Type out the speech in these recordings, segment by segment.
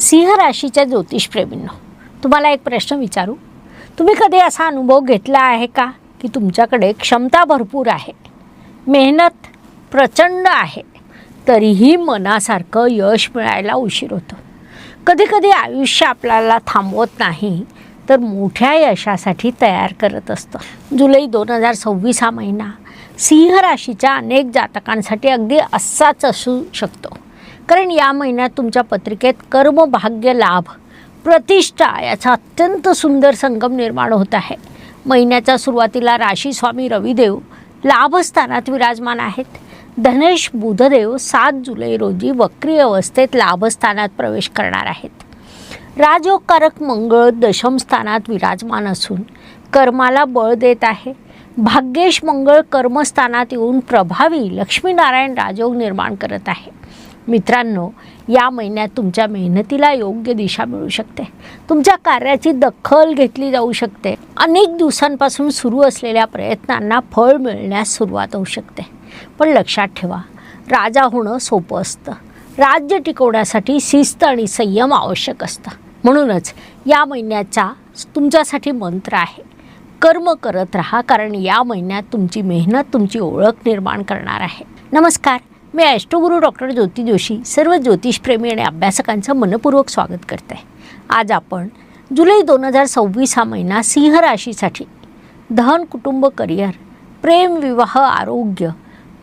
सिंह राशीच्या ज्योतिषप्रेमींनो, तुम्हाला एक प्रश्न विचारू. तुम्ही कधी असा अनुभव घेतला आहे का की तुमच्याकडे क्षमता भरपूर आहे, मेहनत प्रचंड आहे, तरीही मनासारखं यश मिळायला उशीर होतो. कधीकधी आयुष्य आपल्याला थांबवत नाही तर मोठ्या यशासाठी तयार करत असतं. जुलै 2026 हा महिना सिंह राशीच्या अनेक जातकांसाठी अगदी असाच असू शकतो. कारण या महिन्यात तुमच्या पत्रिकेत कर्म, भाग्य, लाभ, प्रतिष्ठा याचा अत्यंत सुंदर संगम निर्माण होत आहे. महिन्याच्या सुरुवातीला राशी स्वामी रविदेव लाभस्थानात विराजमान आहेत. धनेश बुधदेव 7 जुलै रोजी वक्री अवस्थेत लाभस्थानात प्रवेश करणार आहेत. राजयोगकारक मंगळ दशम स्थानात विराजमान असून कर्माला बळ देत आहे. भाग्येश मंगळ कर्मस्थानात येऊन प्रभावी लक्ष्मीनारायण राजयोग निर्माण करत आहे. मित्रांनो, या महिन्यात तुमच्या मेहनतीला योग्य दिशा मिळू शकते. तुमच्या कार्याची दखल घेतली जाऊ शकते. अनेक दिवसांपासून सुरू असलेल्या प्रयत्नांना फळ मिळण्यास सुरुवात होऊ शकते. पण लक्षात ठेवा, राजा होणं सोपं असतं. राज्य टिकवण्यासाठी शिस्त आणि संयम आवश्यक असतं. म्हणूनच या महिन्याचा तुमच्यासाठी मंत्र आहे, कर्म करत राहा, कारण या महिन्यात तुमची मेहनत तुमची ओळख निर्माण करणार आहे. नमस्कार, मी ॲस्ट्रोगुरू डॉक्टर ज्योती जोशी सर्व ज्योतिषप्रेमी आणि अभ्यासकांचं मनपूर्वक स्वागत करते. आज आपण जुलै 2026 हा महिना सिंह राशीसाठी धन, कुटुंब, करिअर, प्रेम, विवाह, आरोग्य,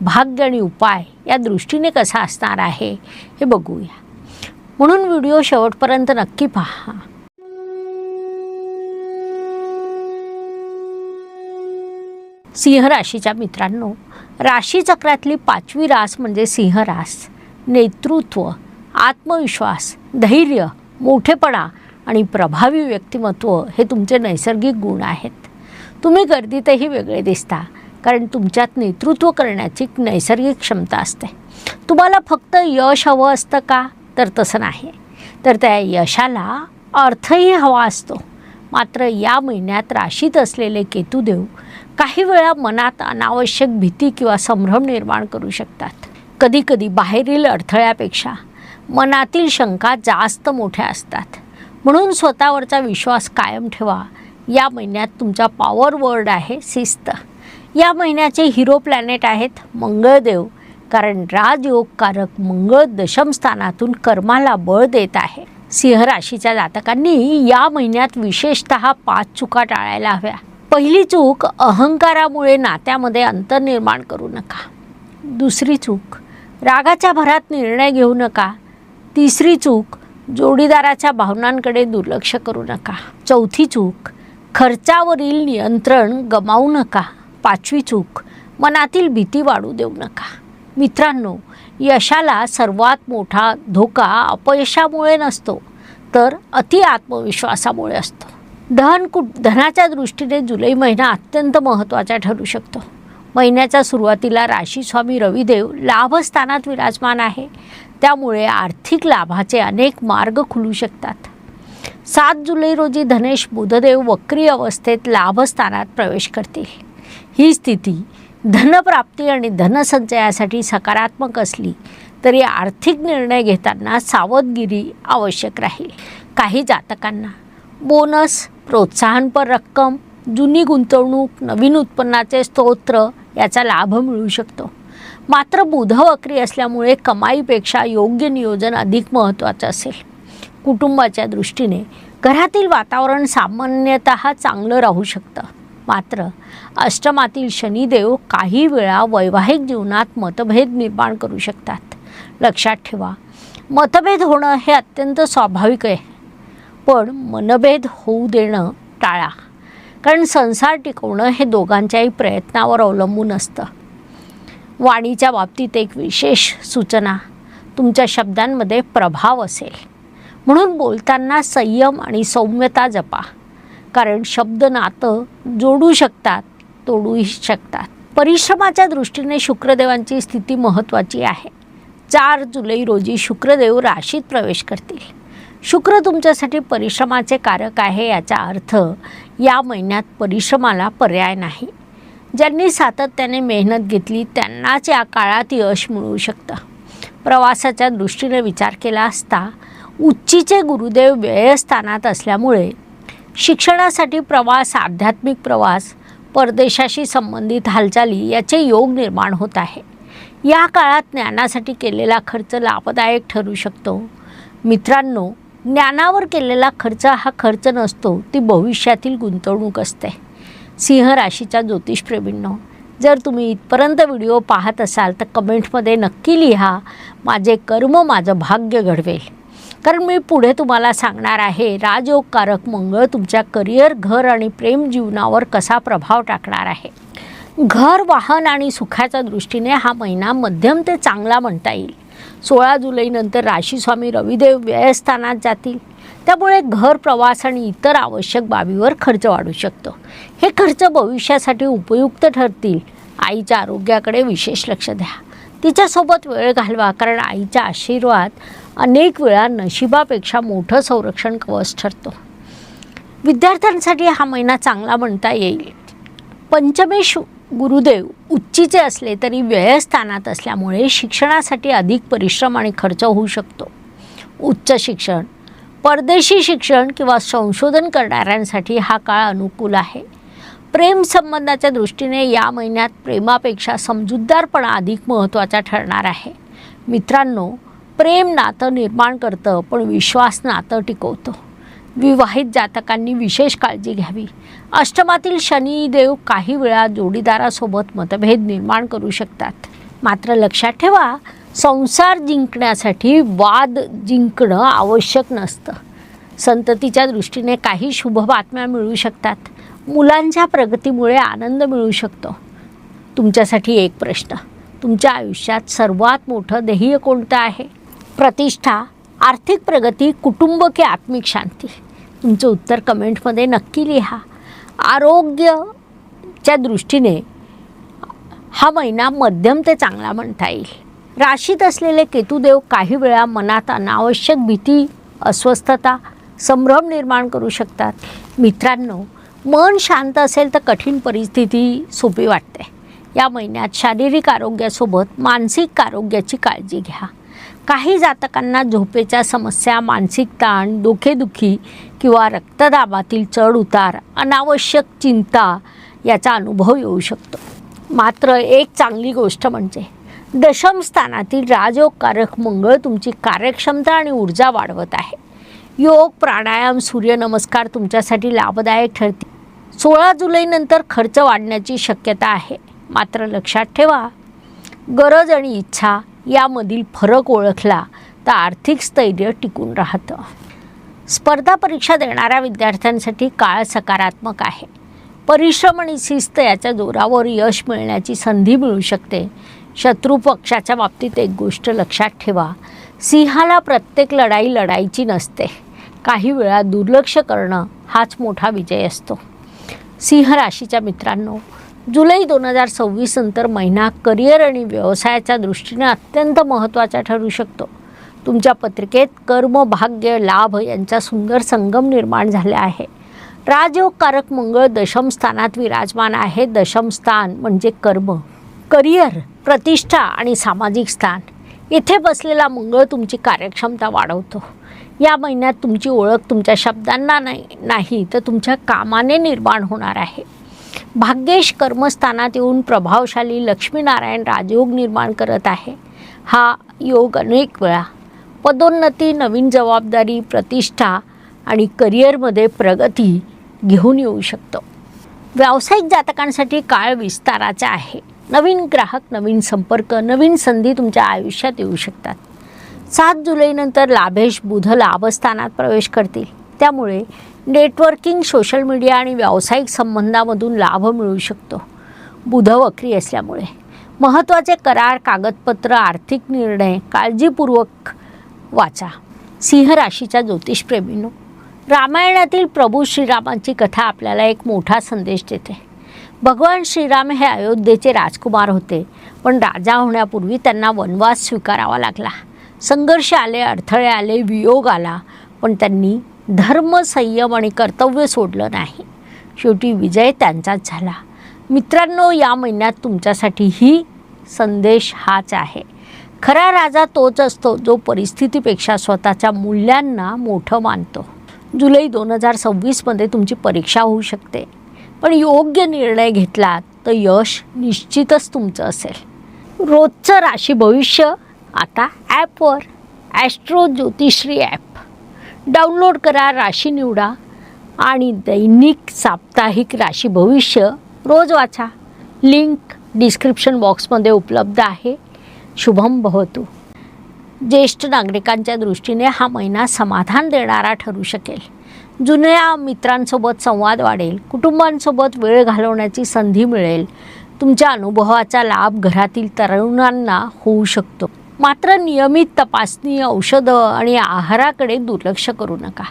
भाग्य आणि उपाय या दृष्टीने कसा असणार आहे हे बघूया. म्हणून व्हिडिओ शेवटपर्यंत नक्की पहा. सिंह राशीच्या मित्रांनो, राशीचक्रातली 5वी रास म्हणजे सिंह रास. नेतृत्व, आत्मविश्वास, धैर्य, मोठेपणा आणि प्रभावी व्यक्तिमत्व हे तुमचे नैसर्गिक गुण आहेत. तुम्ही गर्दीतही वेगळे दिसता, कारण तुमच्यात नेतृत्व करण्याची नैसर्गिक क्षमता असते. तुम्हाला फक्त यश हवं असतं का? तर तसं नाही, तर त्या यशाला अर्थही हवा असतो. मात्र या महिन्यात राशीत असलेले केतुदेव काही वेळा मनात अनावश्यक भीती किंवा संभ्रम निर्माण करू शकतात. कधीकधी बाहेरील अडथळ्यापेक्षा मनातील शंका जास्त मोठ्या असतात. म्हणून स्वतःवरचा विश्वास कायम ठेवा. या महिन्यात तुमचा पॉवर वर्ड आहे शिस्त. या महिन्याचे हिरो प्लॅनेट आहेत मंगळदेव, कारण राजयोगकारक मंगळ दशम स्थानातून कर्माला बळ देत आहे. सिंह राशीच्या जातकांनी या महिन्यात विशेषतः 5 चुका टाळायला हव्या. पहिली चूक, अहंकारामुळे नात्यामध्ये अंतर निर्माण करू नका. दुसरी चूक, रागाच्या भरात निर्णय घेऊ नका. तिसरी चूक, जोडीदाराच्या भावनांकडे दुर्लक्ष करू नका. चौथी चूक, खर्चावरील नियंत्रण गमावू नका. 5वी चूक, मनातील भीती वाढू देऊ नका. मित्रांनो, यशाला सर्वात मोठा धोका अपयशामुळे नसतो, तर अति आत्मविश्वासामुळे असतो. धनाच्या दृष्टीने जुलै महिना अत्यंत महत्त्वाचा ठरू शकतो. महिन्याच्या सुरुवातीला राशी स्वामी रविदेव लाभस्थानात विराजमान आहे. त्यामुळे आर्थिक लाभाचे अनेक मार्ग खुलू शकतात. 7 जुलै रोजी धनेश बुधदेव वक्री अवस्थेत लाभस्थानात प्रवेश करतील. ही स्थिती धनप्राप्ती आणि धनसंचयासाठी सकारात्मक असली तरी आर्थिक निर्णय घेताना सावधगिरी आवश्यक राहील. काही जातकांना बोनस, प्रोत्साहनपर रक्कम, जुनी गुंतवणूक, नवीन उत्पन्नाचे स्तोत्र याचा लाभ मिळू शकतो. मात्र बुध वक्री असल्यामुळे कमाईपेक्षा योग्य नियोजन अधिक महत्त्वाचं असेल. कुटुंबाच्या दृष्टीने घरातील वातावरण सामान्यतः चांगलं राहू शकतं. मात्र अष्टमातील शनिदेव काही वेळा वैवाहिक जीवनात मतभेद निर्माण करू शकतात. लक्षात ठेवा, मतभेद होणं हे अत्यंत स्वाभाविक आहे, पण मनभेद होऊ देणं टाळा, कारण संसार टिकवणं हे दोघांच्याही प्रयत्नावर अवलंबून असतं. वाणीच्या बाबतीत एक विशेष सूचना, तुमच्या शब्दांमध्ये प्रभाव असेल, म्हणून बोलताना संयम आणि सौम्यता जपा, कारण शब्द नातं जोडू शकतात, तोडूही शकतात. परिश्रमाच्या दृष्टीने शुक्रदेवांची स्थिती महत्त्वाची आहे. 4 जुलै रोजी शुक्रदेव राशीत प्रवेश करतील. शुक्र तुमच्यासाठी परिश्रमाचे कारक आहे. याचा अर्थ या महिन्यात परिश्रमाला पर्याय नाही. ज्यांनी सातत्याने मेहनत घेतली त्यांनाच या काळात यश मिळू शकतं. प्रवासाच्या दृष्टीने विचार केला असता उच्चीचे गुरुदेव व्ययस्थानात असल्यामुळे शिक्षणासाठी प्रवास, आध्यात्मिक प्रवास, परदेशाशी संबंधित हालचाली याचे योग निर्माण होत आहे. या काळात ज्ञानासाठी केलेला खर्च लाभदायक ठरू शकतो. मित्रांनो, ज्ञानावर केलेला खर्च हा खर्च नसतो, ती भविष्यातील गुंतवणूक असते. सिंह राशीच्या ज्योतिषप्रेमींनो, जर तुम्ही इथपर्यंत व्हिडिओ पाहत असाल तर कमेंटमध्ये नक्की लिहा, माझे कर्म माझं भाग्य घडवेल. कारण मी पुढे तुम्हाला सांगणार आहे राजयोगकारक मंगळ तुमच्या करिअर, घर आणि प्रेम जीवनावर कसा प्रभाव टाकणार आहे. घर, वाहन आणि सुखाच्या दृष्टीने हा महिना मध्यम ते चांगला म्हणता येईल. 16 जुलैनंतर राशीस्वामी रविदेव व्ययस्थानात जातील. त्यामुळे घर, प्रवास आणि इतर आवश्यक बाबीवर खर्च वाढू शकतो. हे खर्च भविष्यासाठी उपयुक्त ठरतील. आईच्या आरोग्याकडे विशेष लक्ष द्या. तिच्यासोबत वेळ घालवा, कारण आईचा आशीर्वाद अनेक वेळा नशिबापेक्षा मोठं संरक्षण कवच ठरतो. विद्यार्थ्यांसाठी हा महिना चांगला म्हणता येईल. पंचमेश गुरुदेव उच्चीचे असले तरी व्ययस्थानात असल्यामुळे शिक्षणासाठी अधिक परिश्रम आणि खर्च होऊ शकतो. उच्च शिक्षण, परदेशी शिक्षण किंवा संशोधन करणाऱ्यांसाठी हा काळ अनुकूल आहे. प्रेम संबंधाच्या दृष्टीने या महिन्यात प्रेमापेक्षा समजूतदारपणा अधिक महत्त्वाचा ठरणार आहे. मित्रांनो, प्रेम नातं निर्माण करतं, पण विश्वास नातं टिकवतं. विवाहित जातकांनी विशेष काळजी घ्यावी. अष्टमातील शनिदेव काही वेळा जोडीदारासोबत मतभेद निर्माण करू शकतात. मात्र लक्षात ठेवा, संसार जिंकण्यासाठी वाद जिंकणं आवश्यक नसतं. संततीच्या दृष्टीने काही शुभ बातम्या मिळू शकतात. मुलांच्या प्रगतीमुळे आनंद मिळू शकतो. तुमच्यासाठी एक प्रश्न, तुमच्या आयुष्यात सर्वात मोठं ध्येय कोणतं आहे? प्रतिष्ठा, आर्थिक प्रगती, कुटुंब की आत्मिक शांती? तुमचं उत्तर कमेंटमध्ये नक्की लिहा. आरोग्याच्या दृष्टीने हा महिना मध्यम ते चांगला म्हणता येईल. राशीत असलेले केतुदेव काही वेळा मनात अनावश्यक भीती, अस्वस्थता, संभ्रम निर्माण करू शकतात. मित्रांनो, मन शांत असेल तर कठीण परिस्थिती सोपी वाटते. या महिन्यात शारीरिक आरोग्यासोबत मानसिक आरोग्याची काळजी घ्या. काही जातकांना झोपेच्या समस्या, मानसिक ताण, डोकेदुखी किंवा रक्तदाबातील चढ उतार, अनावश्यक चिंता याचा अनुभव येऊ शकतो. मात्र एक चांगली गोष्ट म्हणजे दशम स्थानातील राजयोगकारक मंगळ तुमची कार्यक्षमता आणि ऊर्जा वाढवत आहे. योग, प्राणायाम, सूर्यनमस्कार तुमच्यासाठी लाभदायक ठरतील. 16 जुलैनंतर खर्च वाढण्याची शक्यता आहे. मात्र लक्षात ठेवा, गरज आणि इच्छा यामधील फरक ओळखला तर आर्थिक स्थैर्य टिकून राहतं. स्पर्धा परीक्षा देणाऱ्या विद्यार्थ्यांसाठी काळ सकारात्मक आहे. परिश्रम आणि शिस्त याच्या जोरावर यश मिळण्याची संधी मिळू शकते. शत्रू पक्षाच्या बाबतीत एक गोष्ट लक्षात ठेवा, सिंहाला प्रत्येक लढाई लढायची नसते. काही वेळा दुर्लक्ष करणं हाच मोठा विजय असतो. सिंह राशीच्या मित्रांनो, जुलै 2026 नंतर महिना करिअर आणि व्यवसायाच्या दृष्टीने अत्यंत महत्त्वाचा ठरू शकतो. तुमच्या पत्रिकेत कर्म, भाग्य, लाभ यांचा सुंदर संगम निर्माण झाला आहे. राजयोगकारक मंगळ दशम स्थानात विराजमान आहे. दशम स्थान म्हणजे कर्म, करिअर, प्रतिष्ठा आणि सामाजिक स्थान. येथे बसलेला मंगळ तुमची कार्यक्षमता वाढवतो. या महिन्यात तुमची ओळख तुमच्या शब्दांना नाही तर तुमच्या कामाने निर्माण होणार आहे. भाग्येश कर्मस्थानात येऊन प्रभावशाली लक्ष्मीनारायण राजयोग निर्माण करत आहे. हा योग अनेक वेळा पदोन्नती, नवीन जबाबदारी, प्रतिष्ठा आणि करिअरमध्ये प्रगती घेऊन येऊ शकतो. व्यावसायिक जातकांसाठी काळ विस्ताराचा आहे. नवीन ग्राहक, नवीन संपर्क, नवीन संधी तुमच्या आयुष्यात येऊ शकतात. 7 जुलैनंतर लाभेश बुध लाभस्थानात प्रवेश करतील. त्यामुळे नेटवर्किंग, सोशल मीडिया आणि व्यावसायिक संबंधामधून लाभ मिळू शकतो. बुध वक्री असल्यामुळे महत्त्वाचे करार, कागदपत्र, आर्थिक निर्णय काळजीपूर्वक वाचा. सिंह राशीच्या ज्योतिषप्रेमींनो, रामायणातील प्रभू श्रीरामांची कथा आपल्याला एक मोठा संदेश देते. भगवान श्रीराम हे अयोध्येचे राजकुमार होते, पण राजा होण्यापूर्वी त्यांना वनवास स्वीकारावा लागला. संघर्ष आले, अडथळे आले, वियोग आला, पण त्यांनी धर्म, संयम आणि कर्तव्य सोडलं नाही. शेवटी विजय त्यांचाच झाला. मित्रांनो, या महिन्यात तुमच्यासाठी ही संदेश हाच आहे. खरा राजा तोच असतो जो परिस्थितीपेक्षा स्वतःच्या मूल्यांना मोठं मानतो. जुलै 2026मध्ये तुमची परीक्षा होऊ शकते, पण योग्य निर्णय घेतलात तर यश निश्चितच तुमचं असेल. रोजचं राशी भविष्य आता ॲपवर, ॲस्ट्रो ज्योतिश्री ॲप डाउनलोड करा, राशी निवडा आणि दैनिक साप्ताहिक राशी भविष्य रोज वाचा. लिंक डिस्क्रिप्शन बॉक्समध्ये उपलब्ध आहे. शुभम भवतु. ज्येष्ठ नागरिकांच्या दृष्टीने हा महिना समाधान देणारा ठरू शकेल. जुन्या मित्रांसोबत संवाद वाढेल, कुटुंबांसोबत वेळ घालवण्याची संधी मिळेल. तुमच्या अनुभवाचा लाभ घरातील तरुणांना होऊ शकतो. मात्र नियमित तपासणी, औषधं आणि आहाराकडे दुर्लक्ष करू नका.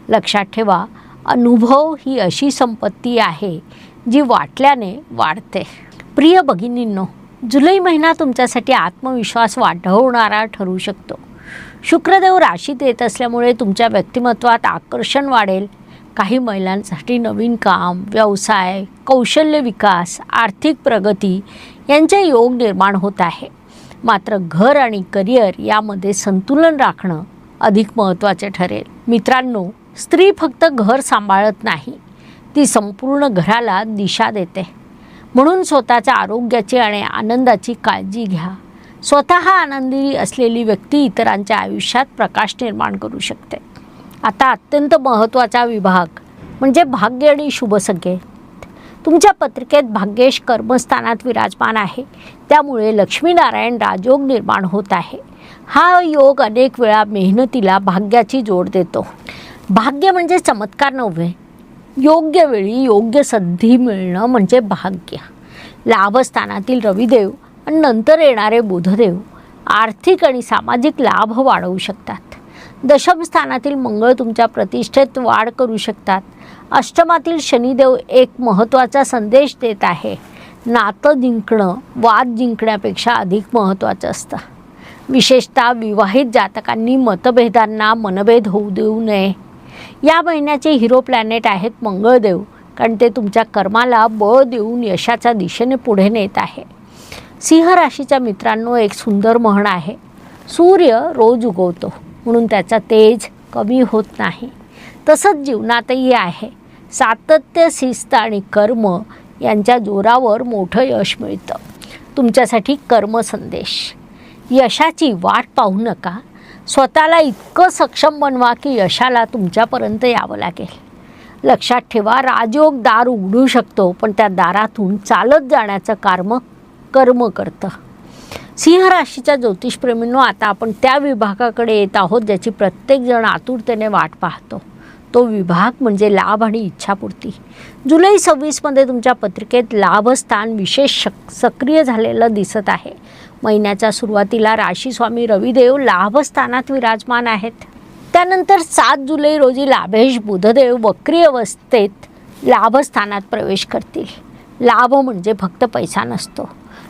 लक्षात ठेवा, अनुभव ही अशी संपत्ती आहे जी वाटल्याने वाढते. प्रिय भगिनींनो, जुलै महिना तुमच्यासाठी आत्मविश्वास वाढवणारा ठरू शकतो. शुक्रदेव राशीत येत असल्यामुळे तुमच्या व्यक्तिमत्वात आकर्षण वाढेल. काही महिलांसाठी नवीन काम, व्यवसाय, कौशल्य विकास, आर्थिक प्रगती यांचे योग निर्माण होत आहे. मात्र घर आणि करिअर यामध्ये संतुलन राखणं अधिक महत्त्वाचे ठरेल. मित्रांनो, स्त्री फक्त घर सांभाळत नाही, ती संपूर्ण घराला दिशा देते. म्हणून स्वतःच्या आरोग्याची आणि आनंदाची काळजी घ्या. स्वतः आनंदी असलेली व्यक्ती इतरांच्या आयुष्यात प्रकाश निर्माण करू शकते. आता अत्यंत महत्त्वाचा विभाग म्हणजे भाग्य आणि शुभसंकेत. तुमच्या पत्रिकेत भाग्येश कर्मस्थानात विराजमान आहे, त्यामुळे लक्ष्मीनारायण राजयोग निर्माण होत आहे. हा योग अनेक वेळा मेहनतीला भाग्याची जोड देतो. भाग्य म्हणजे चमत्कार नव्हे, योग्य वेळी योग्य संधी मिळणं म्हणजे भाग्य. लाभस्थानातील रविदेव आणि नंतर येणारे बुधदेव आर्थिक आणि सामाजिक लाभ वाढवू शकतात. दशम स्थानातील मंगळ तुमच्या प्रतिष्ठेत वाढ करू शकतात. अष्टमातील शनिदेव एक महत्त्वाचा संदेश देत आहे. नातं जिंकणं वाद जिंकण्यापेक्षा अधिक महत्त्वाचं असतं. विशेषतः विवाहित जातकांनी मतभेदांना मनभेद होऊ देऊ नये. या महिन्याचे हिरो प्लॅनेट आहेत मंगळदेव, कारण ते तुमच्या कर्माला बळ देऊन यशाच्या दिशेने पुढे नेत आहे. सिंह राशीच्या मित्रांनो, एक सुंदर म्हण आहे, सूर्य रोज उगवतो म्हणून त्याचा तेज कमी होत नाही. तसंच जीवनातही आहे. सातत्य, शिस्त आणि कर्म यांच्या जोरावर मोठं यश मिळतं. तुमच्यासाठी कर्म संदेश: यशाची वाट पाहू नका. स्वतःला इतकं सक्षम बनवा की यशाला तुमच्यापर्यंत यावं लागेल. लक्षात ठेवा, राजयोग दार उघडू शकतो, पण त्या दारातून चालत जाण्याचं कर्म करतं. सिंह राशीच्या ज्योतिषप्रेमींनो, आता आपण त्या विभागाकडे येत आहोत ज्याची प्रत्येकजण आतुरतेने वाट पाहतो. तो विभाग म्हणजे लाभ आणि इच्छापूर्ती. जुलै 26मध्ये तुमच्या पत्रिकेत लाभस्थान विशेष सक्रिय झालेलं दिसत आहे. महिन्याच्या सुरुवातीला राशीस्वामी रविदेव लाभस्थानात विराजमान आहेत. त्यानंतर 7 जुलै रोजी लाभेश बुधदेव वक्री अवस्थेत लाभस्थानात प्रवेश करतील. लाभ म्हणजे फक्त पैसा नसतो.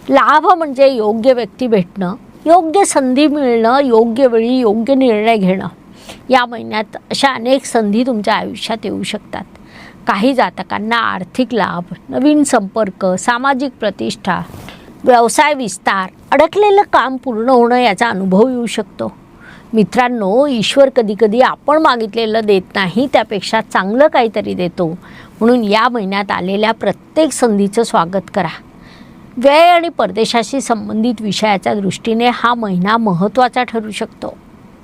लाभ म्हणजे योग्य व्यक्ती भेटणं, योग्य संधी मिळणं, योग्य वेळी योग्य निर्णय घेणं. या महिन्यात अशा अनेक संधी तुमच्या आयुष्यात येऊ शकतात. काही जातकांना आर्थिक लाभ, नवीन संपर्क, सामाजिक प्रतिष्ठा, व्यवसाय विस्तार, अडकलेलं काम पूर्ण होणं याचा अनुभव येऊ शकतो. मित्रांनो, ईश्वर कधीकधी आपण मागितलेलं देत नाही, त्यापेक्षा चांगलं काहीतरी देतो. म्हणून या महिन्यात आलेल्या प्रत्येक संधीचं स्वागत करा. व्यय आणि परदेशाशी संबंधित विषयाच्या दृष्टीने हा महिना महत्त्वाचा ठरू शकतो.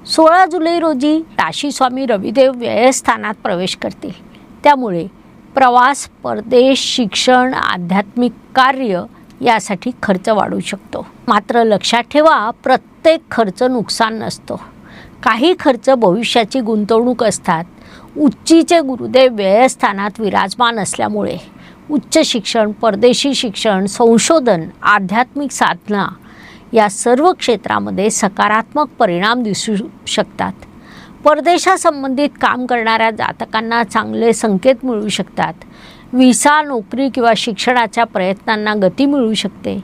16 जुलै रोजी राशीस्वामी रविदेव व्ययस्थानात प्रवेश करतील. त्यामुळे प्रवास, परदेश, शिक्षण, आध्यात्मिक कार्य यासाठी खर्च वाढू शकतो. मात्र लक्षात ठेवा, प्रत्येक खर्च नुकसान नसतो. काही खर्च भविष्याची गुंतवणूक असतात. उच्चीचे गुरुदेव व्ययस्थानात विराजमान असल्यामुळे उच्च शिक्षण, परदेशी शिक्षण, संशोधन, आध्यात्मिक साधना या सर्व क्षेत्रामध्ये सकारात्मक परिणाम दिसू शकतात. परदेशासंबंधित काम करणाऱ्या जातकांना चांगले संकेत मिळू शकतात. व्हिसा, नोकरी किंवा शिक्षणाच्या प्रयत्नांना गती मिळू शकते.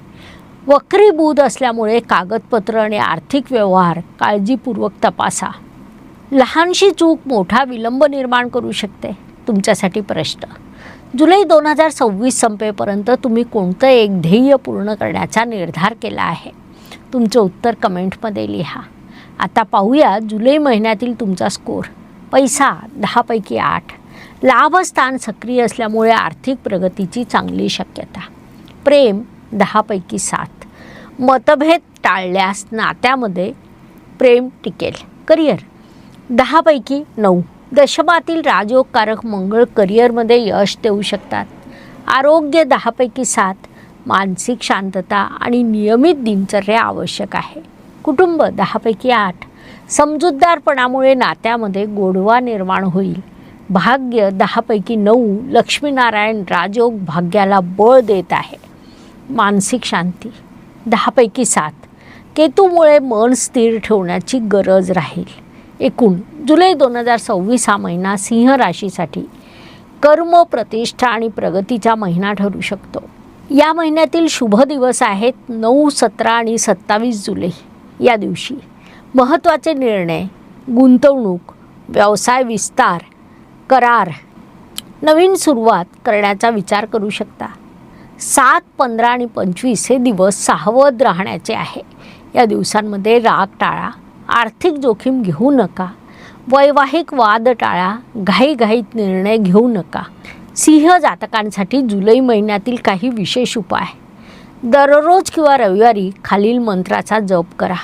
वक्री बुध असल्यामुळे कागदपत्र आणि आर्थिक व्यवहार काळजीपूर्वक तपासा. लहानशी चूक मोठा विलंब निर्माण करू शकते. तुमच्यासाठी प्रश्न: जुलै 2026 संपेपर्यंत तुम्ही कोणतं एक ध्येय पूर्ण करण्याचा निर्धार केला आहे? तुमचं उत्तर कमेंटमध्ये लिहा. आता पाहूया जुलै महिन्यातील तुमचा स्कोर. पैसा 10 पैकी 8. लाभस्थान सक्रिय असल्यामुळे आर्थिक प्रगतीची चांगली शक्यता. प्रेम 10 पैकी 7. मतभेद टाळल्यास नात्यामध्ये प्रेम टिकेल. करिअर 10 पैकी 9. दशमातील राजयोगकारक मंगळ करिअरमध्ये यश देऊ शकतात. आरोग्य 10 पैकी 7. मानसिक शांतता आणि नियमित दिनचर्या आवश्यक आहे. कुटुंब 10 पैकी 8. समजूतदारपणामुळे नात्यामध्ये गोडवा निर्माण होईल. भाग्य 10 पैकी 9. लक्ष्मीनारायण राजयोग भाग्याला बळ देत आहे. मानसिक शांती 10 पैकी 7. केतूमुळे मन स्थिर ठेवण्याची गरज राहील. एकूण जुलै 2026 हा महिना सिंह राशीसाठी कर्म, प्रतिष्ठा आणि प्रगतीचा महिना ठरू शकतो. या महिन्यातील शुभ दिवस आहेत 9, 17 आणि 27 जुलै या दिवशी. महत्त्वाचे निर्णय, गुंतवणूक, व्यवसाय विस्तार, करार, नवीन सुरुवात करण्याचा विचार करू शकता. 7, 15 आणि 25 हे दिवस सावध राहण्याचे आहे. या दिवसांमध्ये राग टाळा, आर्थिक जोखीम घेऊ नका, वैवाहिक वाद टाळा, घाईघाईत निर्णय घेऊ नका. सिंह जातकांसाठी जुलै महिन्यातील काही विशेष उपाय. दररोज किंवा रविवारी खालील मंत्राचा जप करा.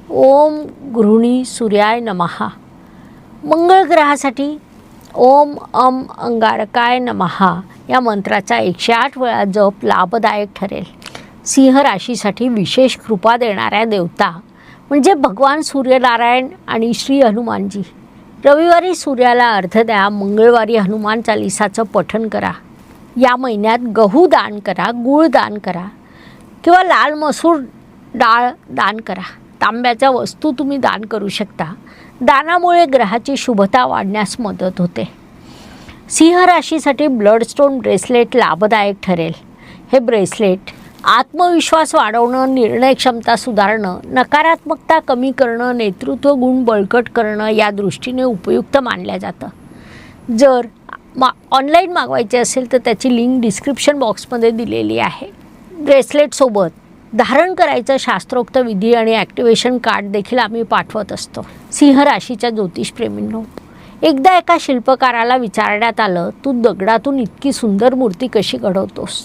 ओम गृहिणी सूर्याय नमः. मंगळ ग्रहासाठी ओम अंगारकाय नमः या मंत्राचा 108 वेळा जप लाभदायक ठरेल. सिंह राशीसाठी विशेष कृपा देणाऱ्या देवता म्हणजे भगवान सूर्यनारायण आणि श्री हनुमानजी. रविवारी सूर्याला अर्घ्य द्या, मंगळवारी हनुमान चालिसाचं पठण करा. या महिन्यात गहू दान करा, गूळ दान करा किंवा लाल मसूर डाळ दान करा. तांब्याच्या वस्तू तुम्ही दान करू शकता. दानामुळे ग्रहाची शुभता वाढण्यास मदत होते. सिंह राशीसाठी ब्लडस्टोन ब्रेसलेट लाभदायक ठरेल. हे ब्रेसलेट आत्मविश्वास वाढवणं, निर्णय क्षमता सुधारणं, नकारात्मकता कमी करणं, नेतृत्व गुण बळकट करणं या दृष्टीने उपयुक्त मानलं जातं. जर ऑनलाईन मागवायचे असेल तर त्याची लिंक डिस्क्रिप्शन बॉक्समध्ये दिलेली आहे. ब्रेसलेटसोबत धारण करायचं शास्त्रोक्त विधी आणि ॲक्टिवेशन कार्ड देखील आम्ही पाठवत असतो. सिंह राशीच्या ज्योतिषप्रेमींनो, एकदा एका शिल्पकाराला विचारण्यात आलं, तू दगडातून इतकी सुंदर मूर्ती कशी घडवतोस?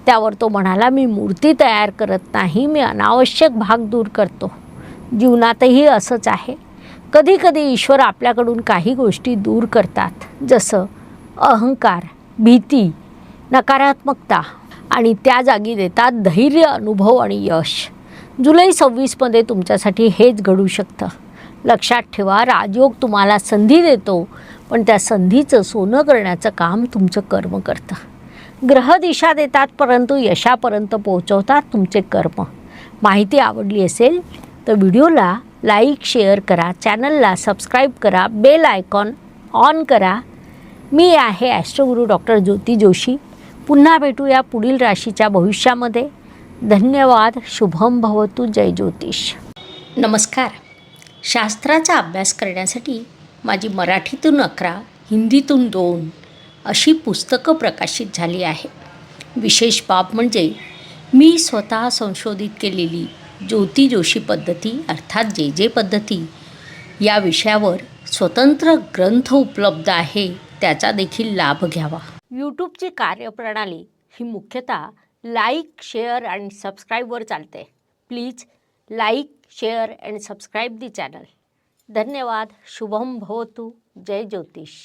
त्यावर तो म्हणाला, मी मूर्ती तयार करत नाही, मी अनावश्यक भाग दूर करतो. जीवनातही असंच आहे. कधीकधी ईश्वर आपल्याकडून काही गोष्टी दूर करतात, जसं अहंकार, भीती, नकारात्मकता, आणि त्या जागी देतात धैर्य, अनुभव आणि यश. जुलै 26मध्ये तुमच्यासाठी हेच घडू शकतं. लक्षात ठेवा, राजयोग तुम्हाला संधी देतो, पण त्या संधीचं सोनं करण्याचं काम तुमचं कर्म करतं. ग्रह दिशा देतात, परंतु यशापर्यंत पोहोचवतात तुमचे कर्म. माहिती आवडली असेल तर व्हिडिओला लाईक, शेअर करा, चॅनलला सबस्क्राईब करा, बेल आयकॉन ऑन करा. मी आहे ॲस्ट्रोगुरू डॉक्टर ज्योती जोशी. पुन्हा भेटूया पुढील राशीच्या भविष्यामध्ये. धन्यवाद. शुभम भवतु. जय ज्योतिष. नमस्कार. शास्त्राचा अभ्यास करण्यासाठी माझी मराठीतून 11, हिंदीतून 2 अशी पुस्तकं प्रकाशित झाली आहे. विशेष बाब म्हणजे मी स्वतः संशोधित केलेली ज्योती जोशी पद्धती अर्थात जे पद्धती या विषयावर स्वतंत्र ग्रंथ उपलब्ध आहे, त्याचा देखील लाभ घ्यावा. यूट्यूबची कार्यप्रणाली ही मुख्यतः लाईक, शेअर आणि सबस्क्राईबवर चालते. Please like, share and subscribe the channel. धन्यवाद. शुभम भवतु. जय ज्योतिष.